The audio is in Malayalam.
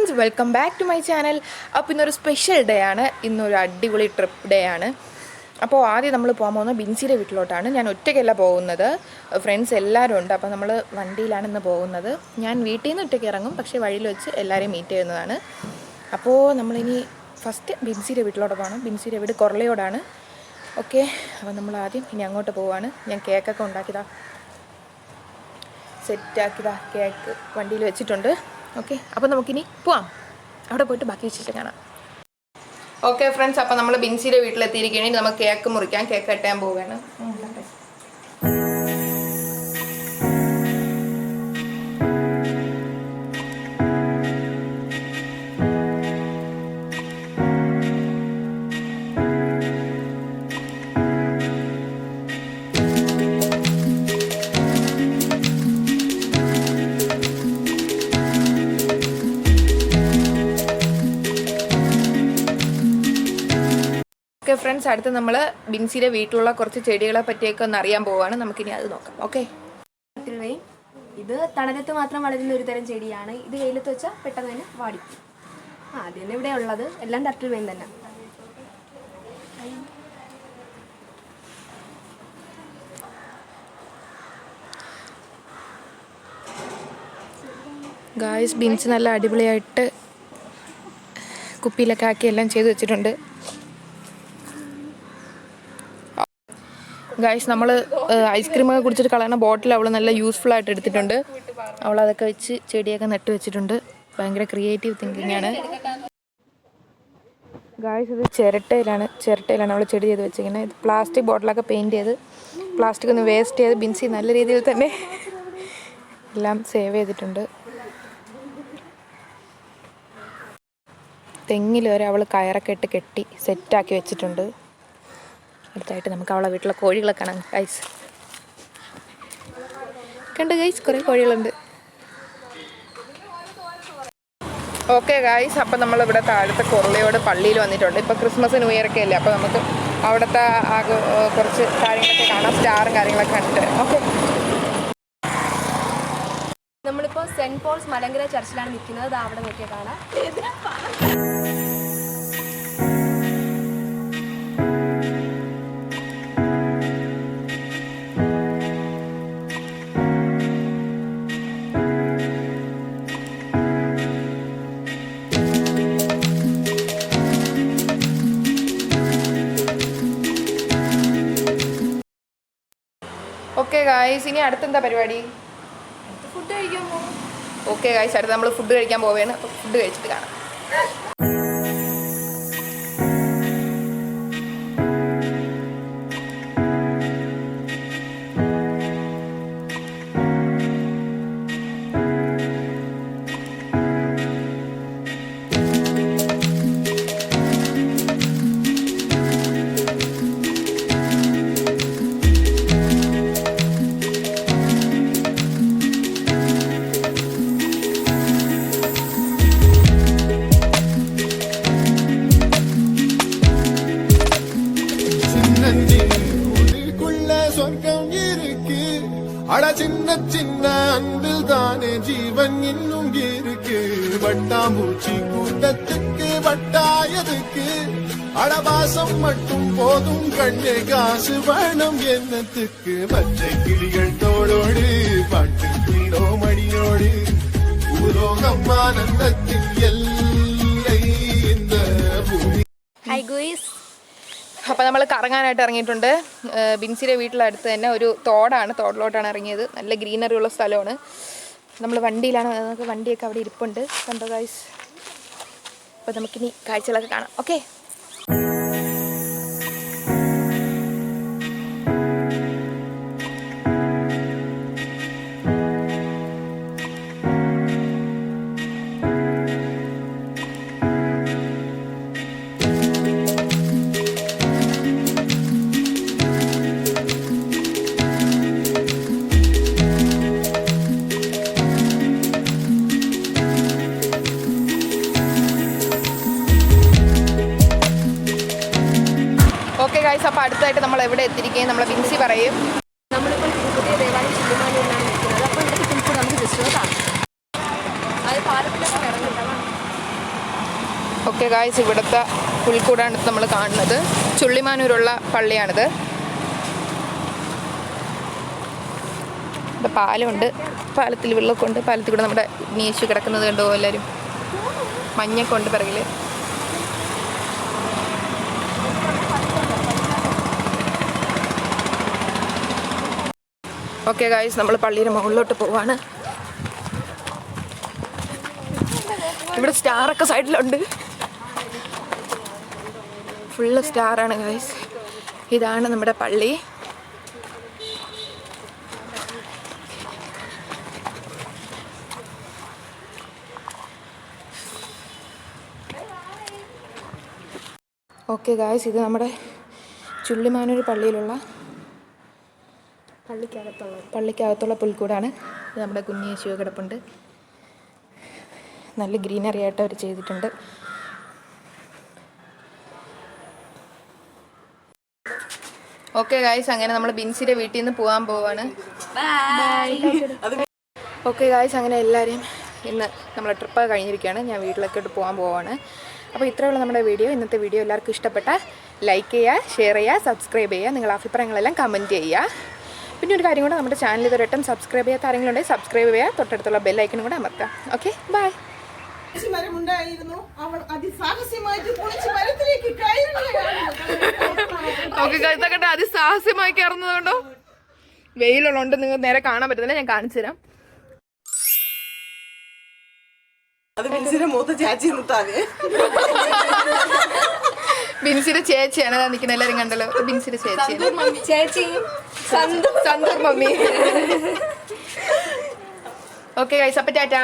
Friends, welcome back to my channel. അപ്പോൾ ഇന്നൊരു സ്പെഷ്യൽ ഡേ ആണ്, ഇന്നൊരു അടിപൊളി ട്രിപ്പ് ഡേ ആണ്. അപ്പോൾ ആദ്യം നമ്മൾ പോകാൻ പോകുന്നത് ബിൻസിയുടെ വീട്ടിലോട്ടാണ്. ഞാൻ ഒറ്റയ്ക്കല്ല പോകുന്നത്, ഫ്രണ്ട്സ് എല്ലാവരും ഉണ്ട്. അപ്പോൾ നമ്മൾ വണ്ടിയിലാണ് ഇന്ന് പോകുന്നത്. ഞാൻ വീട്ടിൽ നിന്ന് ഒറ്റയ്ക്ക് ഇറങ്ങും, പക്ഷേ വഴിയിൽ വെച്ച് എല്ലാവരെയും മീറ്റ് ചെയ്യുന്നതാണ്. അപ്പോൾ നമ്മളിനി ഫസ്റ്റ് ബിൻസിയുടെ വീട്ടിലോട്ട് പോകണം. ബിൻസിയുടെ വീട് കൊറലയോടാണ്. ഓക്കെ, അപ്പോൾ നമ്മൾ ആദ്യം ഇനി അങ്ങോട്ട് പോവുകയാണ്. ഞാൻ കേക്കൊക്കെ ഉണ്ടാക്കിയതാ, സെറ്റാക്കിയതാ, കേക്ക് വണ്ടിയിൽ വെച്ചിട്ടുണ്ട്. ഓക്കെ, അപ്പോൾ നമുക്കിനി പോവാം, അവിടെ പോയിട്ട് ബാക്കി വിശേഷം കാണാം. ഓക്കെ ഫ്രണ്ട്സ്, അപ്പോൾ നമ്മൾ ബിൻസിയുടെ വീട്ടിലെത്തിയിരിക്കുകയാണെങ്കിൽ നമുക്ക് കേക്ക് മുറിക്കാം. കേക്ക് കെട്ടാൻ പോവുകയാണ്. ഓക്കെ ഫ്രണ്ട്സ്, അടുത്ത് നമ്മൾ ബിൻസിയുടെ വീട്ടിലുള്ള കുറച്ച് ചെടികളെ പറ്റിയൊക്കെ ഒന്ന് അറിയാൻ പോവുകയാണ്. നമുക്കിനി അത് നോക്കാം. ഓക്കെ, ഇത് തണലത്ത് മാത്രം വളരുന്ന ഒരു തരം ചെടിയാണ്. ഇത് വെയിലത്ത് വെച്ചാൽ പെട്ടെന്ന് തന്നെ വാടി. അത് തന്നെ ഇവിടെ ഉള്ളത് എല്ലാം ടർട്ടിൽ വെയിൻ തന്നെ. ഗായ്സ്, ബീൻസ് നല്ല അടിപൊളിയായിട്ട് കുപ്പിയിലൊക്കെ ആക്കി എല്ലാം ചെയ്ത് വെച്ചിട്ടുണ്ട്. ഗായ്സ്, നമ്മൾ ഐസ്ക്രീമൊക്കെ കുടിച്ചിട്ട് കളയുന്ന ബോട്ടിൽ അവൾ നല്ല യൂസ്ഫുൾ ആയിട്ട് എടുത്തിട്ടുണ്ട്. അവൾ അതൊക്കെ വെച്ച് ചെടിയൊക്കെ നട്ട് വെച്ചിട്ടുണ്ട്. ഭയങ്കര ക്രിയേറ്റീവ് തിങ്കിങ് ആണ്. ഗായ്സ്, ഇത് ചിരട്ടയിലാണ് അവൾ ചെടി ചെയ്ത് വെച്ചിരിക്കുന്നത്. ഇത് പ്ലാസ്റ്റിക് ബോട്ടിലൊക്കെ പെയിൻറ്റ് ചെയ്ത്, പ്ലാസ്റ്റിക് ഒന്ന് വേസ്റ്റ് ചെയ്ത് ബിൻസി നല്ല രീതിയിൽ തന്നെ എല്ലാം സേവ് ചെയ്തിട്ടുണ്ട്. തെങ്ങിൽ വരെ അവൾ കയറൊക്കെ ഇട്ട് കെട്ടി സെറ്റാക്കി വെച്ചിട്ടുണ്ട്. അടുത്തായിട്ട് നമുക്ക് അവളെ വീട്ടിലെ കോഴികളെ കാണാം. ഗൈസ് കണ്ട്, ഗൈസ് കുറേ കോഴികളുണ്ട്. ഓക്കെ ഗൈസ്, അപ്പം നമ്മളിവിടെ താഴത്തെ കൊറലയോട് പള്ളിയിൽ വന്നിട്ടുണ്ട്. ഇപ്പോൾ ക്രിസ്മസ് ന്യൂ ഇയർ ഒക്കെ അല്ലേ, അപ്പോൾ നമുക്ക് അവിടുത്തെ കുറച്ച് കാര്യങ്ങളൊക്കെ കാണാം, സ്റ്റാറും കാര്യങ്ങളൊക്കെ കണ്ടിട്ട്. ഓക്കെ, നമ്മളിപ്പോൾ സെൻറ്റ് പോൾസ് മലങ്കര ചർച്ചിലാണ് നിൽക്കുന്നത്. അവിടെ നോക്കിയാൽ കാണാം. ഓക്കെ ഗായ്സ്, ഇനി അടുത്തെന്താ പരിപാടി? ഫുഡ് കഴിക്കാൻ പോകും. ഓക്കെ ഗായ്സ്, അടുത്ത് നമ്മൾ ഫുഡ് കഴിക്കാൻ പോവുകയാണ്. അപ്പോൾ ഫുഡ് കഴിച്ചിട്ട് കാണാം. அட சின்ன சின்ன அன்பில் தானே ஜீவன் இன்னும் இருக்கு. வட்டாம்பூச்சி கூட்டத்துக்கு வட்டாயதுக்கு அடவாசம் மட்டும் போதும் கண்ணே, காசு வேணும் என்னத்துக்கு. பச்சை கிளிகள் தோளோடு பாட்டு கிளோ மணியோடு பூலோகம் ஆனந்தத்தின் எல்லை இந்த பூமி. ഹൈ ഗോയ്സ്, അപ്പോൾ നമ്മൾ കറങ്ങാനായിട്ട് ഇറങ്ങിയിട്ടുണ്ട്. ബിൻസിയുടെ വീട്ടിലടുത്ത് തന്നെ ഒരു തോടാണ്, തോടിലോട്ടാണ് ഇറങ്ങിയത്. നല്ല ഗ്രീനറി ഉള്ള സ്ഥലമാണ്. നമ്മൾ വണ്ടിയിലാണ്, നമുക്ക് വണ്ടിയൊക്കെ അവിടെ ഇരിപ്പുണ്ട്. കണ്ടോ ഗൈസ്? അപ്പോൾ നമുക്കിനി കാഴ്ചകളൊക്കെ കാണാം. ഓക്കെ, ഓക്കെ ഗൈസ്, അപ്പോൾ അടുത്തായിട്ട് നമ്മൾ എവിടെ എത്തിയിരിക്കുകയും നമ്മളെ ബിൻസി പറയും. നമ്മളിപ്പോൾ പുതിയ ദേവാലയം ചുറ്റുമാനൂരിലാണ് നിൽക്കുന്നത്. അപ്പോൾ ഇവിടെ കിട്ടുമ്പോൾ നമുക്ക് ജസ്റ്റ് കാണാം. അത് പാലത്തിലൊക്കെ ഇറങ്ങിയിട്ടാണ്. ഓക്കെ ഗായ്സ്, ഇവിടുത്തെ പുൽക്കൂടാണ് നമ്മൾ കാണുന്നത്. ചുള്ളിമാനൂരുള്ള പള്ളിയാണിത്. ഇവിടെ പാലമുണ്ട്, പാലത്തിൽ വെള്ളമൊക്കെ ഉണ്ട്. പാലത്തിൽ കൂടെ നമ്മുടെ യേശു കിടക്കുന്നത് കണ്ടോ എല്ലാവരും. മഞ്ഞൊക്കെ ഉണ്ട് പിറകിൽ. ഓക്കെ ഗായ്സ്, നമ്മൾ പള്ളിയുടെ മുകളിലോട്ട് പോവാണ്. ഇവിടെ സ്റ്റാറൊക്കെ സൈഡിലുണ്ട്. Full സ്റ്റാറാണ് guys. ഇതാണ് നമ്മുടെ പള്ളി. ഓക്കെ ഗായ്സ്, ഇത് നമ്മുടെ ചുള്ളിമാനൂർ പള്ളിയിലുള്ള പള്ളിക്കകത്തുള്ള പുൽക്കൂടാണ്. ഇത് നമ്മുടെ കുഞ്ഞേശു കിടപ്പുണ്ട്. നല്ല ഗ്രീനറി ആയിട്ട് അവർ ചെയ്തിട്ടുണ്ട്. ഓക്കെ ഗായ്സ്, അങ്ങനെ നമ്മൾ ബിൻസിയുടെ വീട്ടിൽ നിന്ന് പോകാൻ പോവാണ്. ഓക്കെ ഗായ്സ്, അങ്ങനെ എല്ലാവരെയും ഇന്ന് നമ്മളെ ട്രിപ്പ് കഴിഞ്ഞിരിക്കുകയാണ്. ഞാൻ വീട്ടിലേക്ക് പോകാൻ പോവാണ്. അപ്പോൾ ഇത്രയുള്ള നമ്മുടെ വീഡിയോ. ഇന്നത്തെ വീഡിയോ എല്ലാവർക്കും ഇഷ്ടപ്പെട്ടാൽ ലൈക്ക് ചെയ്യുക, ഷെയർ ചെയ്യുക, സബ്സ്ക്രൈബ് ചെയ്യുക. നിങ്ങളുടെ അഭിപ്രായങ്ങളെല്ലാം കമൻറ്റ് ചെയ്യുക. പിന്നെ ഒരു കാര്യം കൂടെ, നമ്മുടെ ചാനൽ ഇതുവരെയായിട്ടും സബ്സ്ക്രൈബ് ചെയ്യാത്ത ആരെങ്കിലുണ്ടെങ്കിൽ സബ്സ്ക്രൈബ് ചെയ്യുക. തൊട്ടടുത്തുള്ള ബെല്ലൈക്കനും കൂടെ അമർത്തുക. Okay, by. മരമുണ്ടായിരുന്നു, അവൾ അതിസാഹസ്യമായിട്ട് പൊളിച്ച് മരത്തിലേക്ക് ഓക്കെ, അതിസാഹസ്യമായി കയറുന്നതുകൊണ്ടോ വെയിലുള്ളതുകൊണ്ട് നിങ്ങൾക്ക് നേരെ കാണാൻ പറ്റുന്നില്ല. ഞാൻ കാണിച്ചു തരാം. അത് ബിൻസിയുടെ മൂത്ത ചാച്ചി നിട്ടാതെ ബിൻസിയുടെ ചേച്ചിയാണ് നിൽക്കുന്നത്. എല്ലാവരും കണ്ടല്ലോ, ബിൻസിയുടെ ചേച്ചി സന്തൂർ മമ്മി. ഓക്കെ ഗൈസ്, അപ്പം ടാറ്റ.